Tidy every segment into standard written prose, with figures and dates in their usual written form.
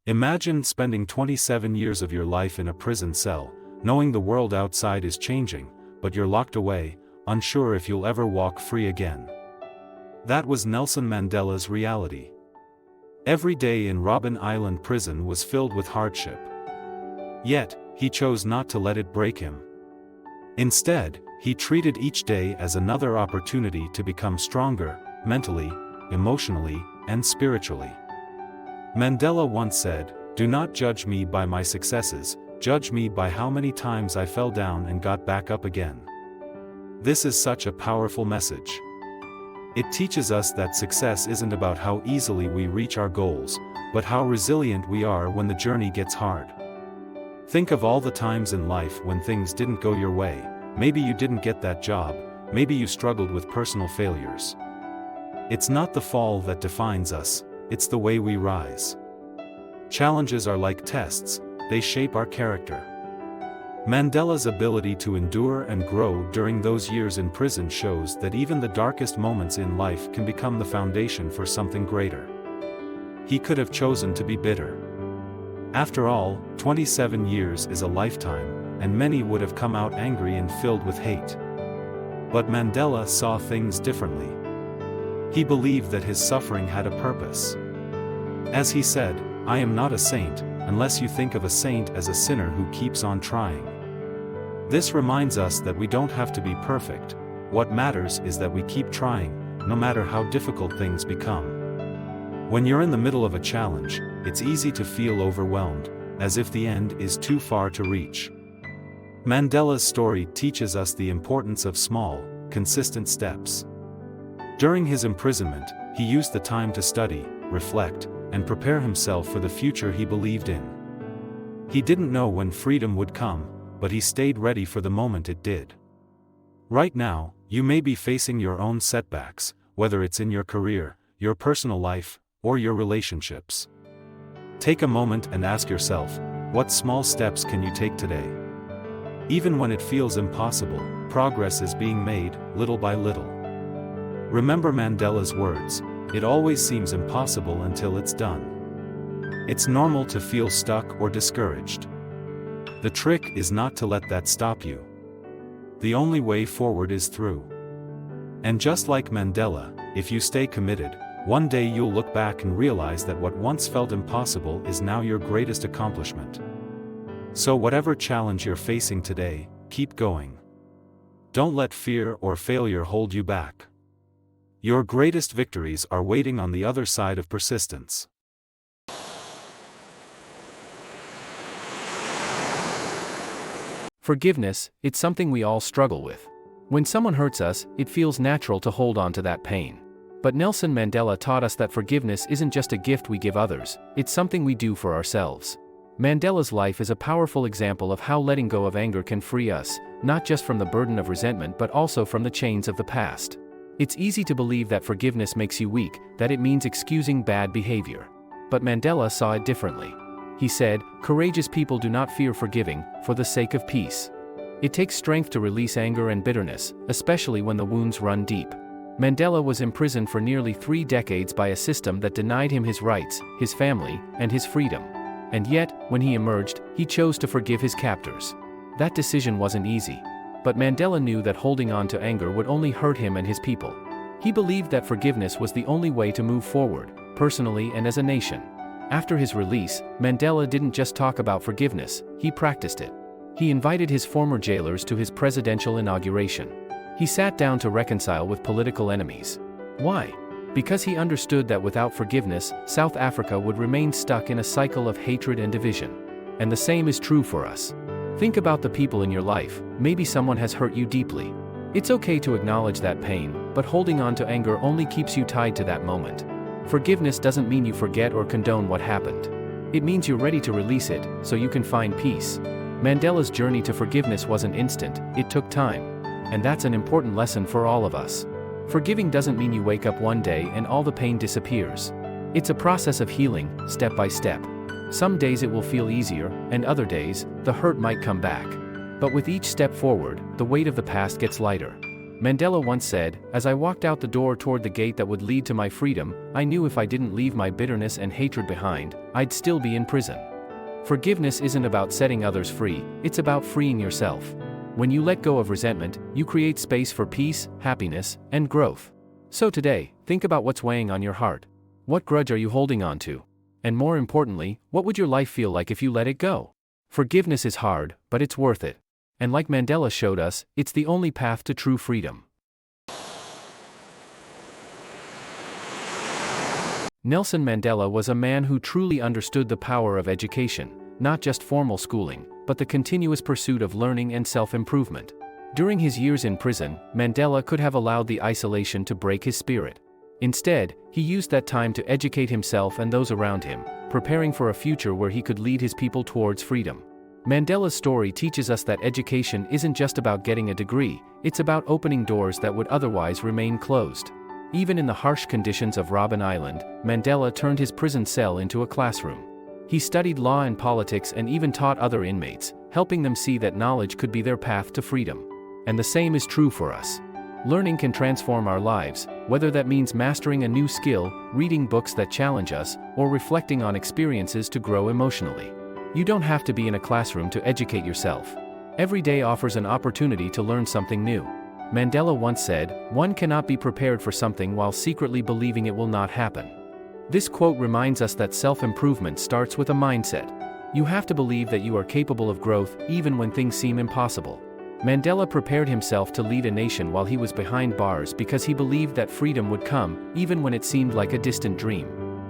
Imagine spending 27 years of your life in a prison cell, knowing the world outside is changing, but you're locked away, unsure if you'll ever walk free again. That was Nelson Mandela's reality. Every day in Robben Island prison was filled with hardship. Yet, he chose not to let it break him. Instead, he treated each day as another opportunity to become stronger, mentally, emotionally, and spiritually. Mandela once said, "Do not judge me by my successes, judge me by how many times I fell down and got back up again." This is such a powerful message. It teaches us that success isn't about how easily we reach our goals, but how resilient we are when the journey gets hard. Think of all the times in life when things didn't go your way. Maybe you didn't get that job, maybe you struggled with personal failures. It's not the fall that defines us, it's the way we rise. Challenges are like tests, they shape our character. Mandela's ability to endure and grow during those years in prison shows that even the darkest moments in life can become the foundation for something greater. He could have chosen to be bitter. After all, 27 years is a lifetime, and many would have come out angry and filled with hate. But Mandela saw things differently. He believed that his suffering had a purpose. As he said, "I am not a saint, unless you think of a saint as a sinner who keeps on trying." This reminds us that we don't have to be perfect. What matters is that we keep trying, no matter how difficult things become. When you're in the middle of a challenge, it's easy to feel overwhelmed, as if the end is too far to reach. Mandela's story teaches us the importance of small, consistent steps. During his imprisonment, he used the time to study, reflect, and prepare himself for the future he believed in. He didn't know when freedom would come, but he stayed ready for the moment it did. Right now, you may be facing your own setbacks, whether it's in your career, your personal life, or your relationships. Take a moment and ask yourself, what small steps can you take today? Even when it feels impossible, progress is being made, little by little. Remember Mandela's words, "It always seems impossible until it's done." It's normal to feel stuck or discouraged. The trick is not to let that stop you. The only way forward is through. And just like Mandela, if you stay committed, one day you'll look back and realize that what once felt impossible is now your greatest accomplishment. So whatever challenge you're facing today, keep going. Don't let fear or failure hold you back. Your greatest victories are waiting on the other side of persistence. Forgiveness, it's something we all struggle with. When someone hurts us, it feels natural to hold on to that pain. But Nelson Mandela taught us that forgiveness isn't just a gift we give others, it's something we do for ourselves. Mandela's life is a powerful example of how letting go of anger can free us, not just from the burden of resentment but also from the chains of the past. It's easy to believe that forgiveness makes you weak, that it means excusing bad behavior. But Mandela saw it differently. He said, "Courageous people do not fear forgiving, for the sake of peace." It takes strength to release anger and bitterness, especially when the wounds run deep. Mandela was imprisoned for nearly 3 decades by a system that denied him his rights, his family, and his freedom. And yet, when he emerged, he chose to forgive his captors. That decision wasn't easy. But Mandela knew that holding on to anger would only hurt him and his people. He believed that forgiveness was the only way to move forward, personally and as a nation. After his release, Mandela didn't just talk about forgiveness, he practiced it. He invited his former jailers to his presidential inauguration. He sat down to reconcile with political enemies. Why? Because he understood that without forgiveness, South Africa would remain stuck in a cycle of hatred and division. And the same is true for us. Think about the people in your life, maybe someone has hurt you deeply. It's okay to acknowledge that pain, but holding on to anger only keeps you tied to that moment. Forgiveness doesn't mean you forget or condone what happened. It means you're ready to release it, so you can find peace. Mandela's journey to forgiveness wasn't instant, it took time. And that's an important lesson for all of us. Forgiving doesn't mean you wake up one day and all the pain disappears. It's a process of healing, step by step. Some days it will feel easier, and other days, the hurt might come back. But with each step forward, the weight of the past gets lighter. Mandela once said, "As I walked out the door toward the gate that would lead to my freedom, I knew if I didn't leave my bitterness and hatred behind, I'd still be in prison." Forgiveness isn't about setting others free, it's about freeing yourself. When you let go of resentment, you create space for peace, happiness, and growth. So today, think about what's weighing on your heart. What grudge are you holding on to? And more importantly, what would your life feel like if you let it go? Forgiveness is hard, but it's worth it. And like Mandela showed us, it's the only path to true freedom. Nelson Mandela was a man who truly understood the power of education, not just formal schooling, but the continuous pursuit of learning and self-improvement. During his years in prison, Mandela could have allowed the isolation to break his spirit. Instead, he used that time to educate himself and those around him, preparing for a future where he could lead his people towards freedom. Mandela's story teaches us that education isn't just about getting a degree, it's about opening doors that would otherwise remain closed. Even in the harsh conditions of Robben Island, Mandela turned his prison cell into a classroom. He studied law and politics and even taught other inmates, helping them see that knowledge could be their path to freedom. And the same is true for us. Learning can transform our lives, whether that means mastering a new skill, reading books that challenge us, or reflecting on experiences to grow emotionally. You don't have to be in a classroom to educate yourself. Every day offers an opportunity to learn something new. Mandela once said, "One cannot be prepared for something while secretly believing it will not happen." This quote reminds us that self-improvement starts with a mindset. You have to believe that you are capable of growth even when things seem impossible. Mandela prepared himself to lead a nation while he was behind bars because he believed that freedom would come, even when it seemed like a distant dream.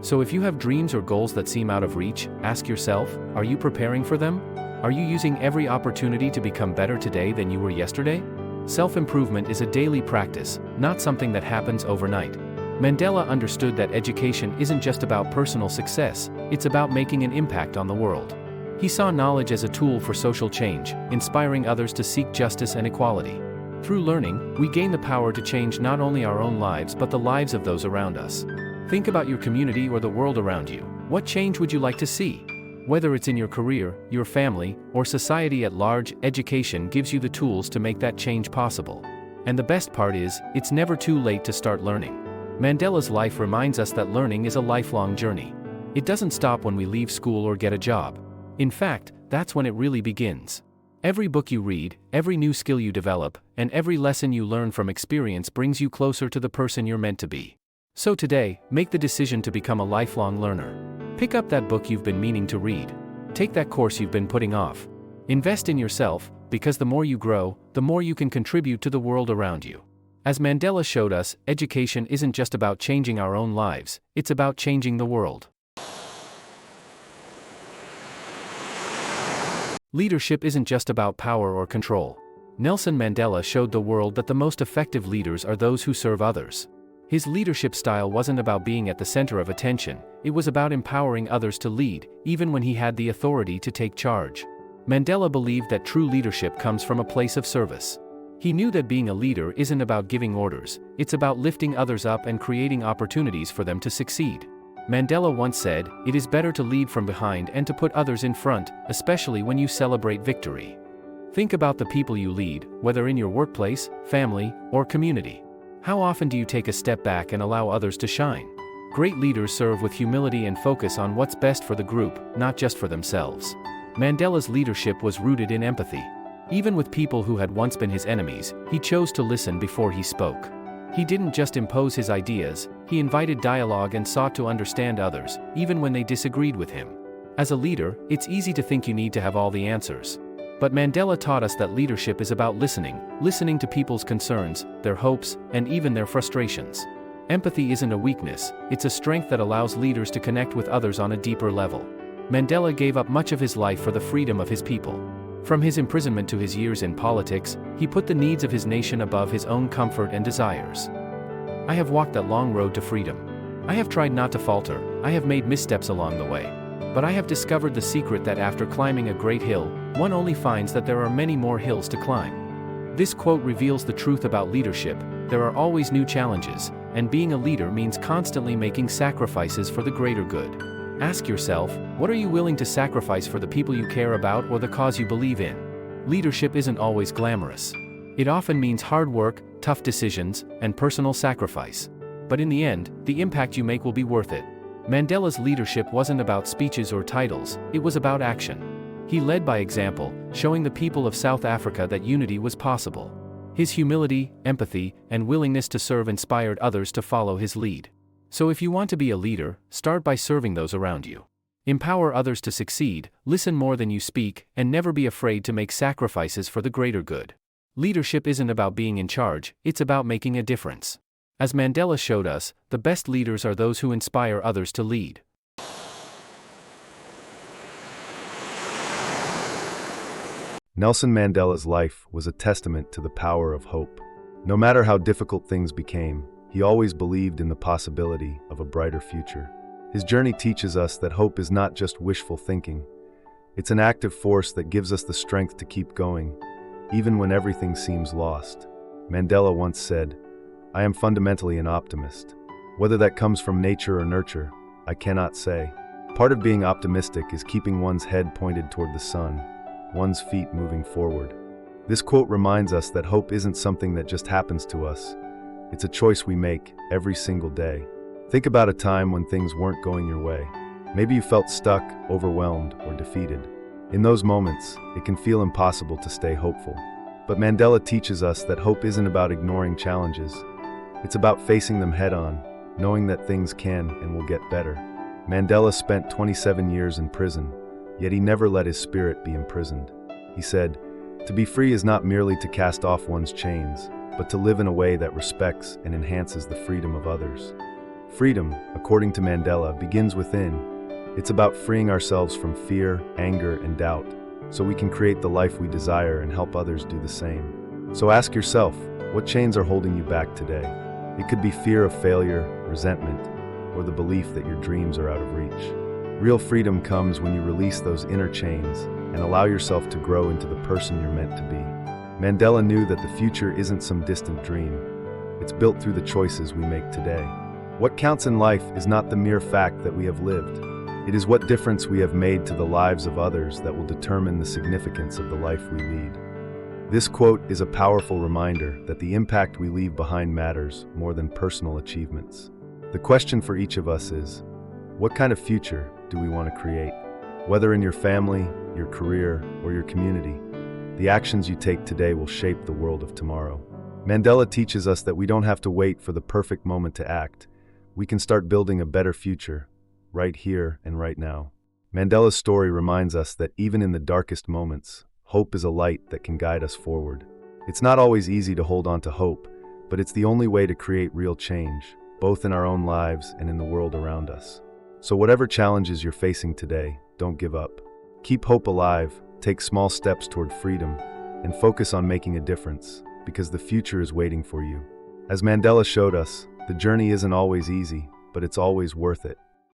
So if you have dreams or goals that seem out of reach, ask yourself, are you preparing for them? Are you using every opportunity to become better today than you were yesterday? Self-improvement is a daily practice, not something that happens overnight. Mandela understood that education isn't just about personal success, it's about making an impact on the world. He saw knowledge as a tool for social change, inspiring others to seek justice and equality. Through learning, we gain the power to change not only our own lives but the lives of those around us. Think about your community or the world around you. What change would you like to see? Whether it's in your career, your family, or society at large, education gives you the tools to make that change possible. And the best part is, it's never too late to start learning. Mandela's life reminds us that learning is a lifelong journey. It doesn't stop when we leave school or get a job. In fact, that's when it really begins. Every book you read, every new skill you develop, and every lesson you learn from experience brings you closer to the person you're meant to be. So today, make the decision to become a lifelong learner. Pick up that book you've been meaning to read. Take that course you've been putting off. Invest in yourself, because the more you grow, the more you can contribute to the world around you. As Mandela showed us, education isn't just about changing our own lives, it's about changing the world. Leadership isn't just about power or control. Nelson Mandela showed the world that the most effective leaders are those who serve others. His leadership style wasn't about being at the center of attention, it was about empowering others to lead, even when he had the authority to take charge. Mandela believed that true leadership comes from a place of service. He knew that being a leader isn't about giving orders, it's about lifting others up and creating opportunities for them to succeed. Mandela once said, "It is better to lead from behind and to put others in front, especially when you celebrate victory." Think about the people you lead, whether in your workplace, family, or community. How often do you take a step back and allow others to shine? Great leaders serve with humility and focus on what's best for the group, not just for themselves. Mandela's leadership was rooted in empathy. Even with people who had once been his enemies, he chose to listen before he spoke. He didn't just impose his ideas, he invited dialogue and sought to understand others, even when they disagreed with him. As a leader, it's easy to think you need to have all the answers. But Mandela taught us that leadership is about listening to people's concerns, their hopes, and even their frustrations. Empathy isn't a weakness, it's a strength that allows leaders to connect with others on a deeper level. Mandela gave up much of his life for the freedom of his people. From his imprisonment to his years in politics, he put the needs of his nation above his own comfort and desires. I have walked that long road to freedom. I have tried not to falter, I have made missteps along the way. But I have discovered the secret that after climbing a great hill, one only finds that there are many more hills to climb. This quote reveals the truth about leadership: there are always new challenges, and being a leader means constantly making sacrifices for the greater good. Ask yourself, what are you willing to sacrifice for the people you care about or the cause you believe in? Leadership isn't always glamorous. It often means hard work, tough decisions, and personal sacrifice. But in the end, the impact you make will be worth it. Mandela's leadership wasn't about speeches or titles, it was about action. He led by example, showing the people of South Africa that unity was possible. His humility, empathy, and willingness to serve inspired others to follow his lead. So if you want to be a leader, start by serving those around you. Empower others to succeed, listen more than you speak, and never be afraid to make sacrifices for the greater good. Leadership isn't about being in charge, it's about making a difference. As Mandela showed us, the best leaders are those who inspire others to lead. Nelson Mandela's life was a testament to the power of hope. No matter how difficult things became, he always believed in the possibility of a brighter future. His journey teaches us that hope is not just wishful thinking. It's an active force that gives us the strength to keep going, even when everything seems lost. Mandela once said, "I am fundamentally an optimist. Whether that comes from nature or nurture, I cannot say. Part of being optimistic is keeping one's head pointed toward the sun, one's feet moving forward." This quote reminds us that hope isn't something that just happens to us. It's a choice we make every single day. Think about a time when things weren't going your way. Maybe you felt stuck, overwhelmed, or defeated. In those moments, it can feel impossible to stay hopeful. But Mandela teaches us that hope isn't about ignoring challenges. It's about facing them head-on, knowing that things can and will get better. Mandela spent 27 years in prison, yet he never let his spirit be imprisoned. He said, "To be free is not merely to cast off one's chains, but to live in a way that respects and enhances the freedom of others." Freedom, according to Mandela, begins within. It's about freeing ourselves from fear, anger, and doubt, so we can create the life we desire and help others do the same. So ask yourself, what chains are holding you back today? It could be fear of failure, resentment, or the belief that your dreams are out of reach. Real freedom comes when you release those inner chains and allow yourself to grow into the person you're meant to be. Mandela knew that the future isn't some distant dream. It's built through the choices we make today. What counts in life is not the mere fact that we have lived. It is what difference we have made to the lives of others that will determine the significance of the life we lead. This quote is a powerful reminder that the impact we leave behind matters more than personal achievements. The question for each of us is, what kind of future do we want to create? Whether in your family, your career, or your community, the actions you take today will shape the world of tomorrow. Mandela teaches us that we don't have to wait for the perfect moment to act. We can start building a better future, right here and right now. Mandela's story reminds us that even in the darkest moments, hope is a light that can guide us forward. It's not always easy to hold on to hope, but it's the only way to create real change, both in our own lives and in the world around us. So whatever challenges you're facing today, don't give up. Keep hope alive, take small steps toward freedom, and focus on making a difference, because the future is waiting for you. As Mandela showed us, the journey isn't always easy, but it's always worth it.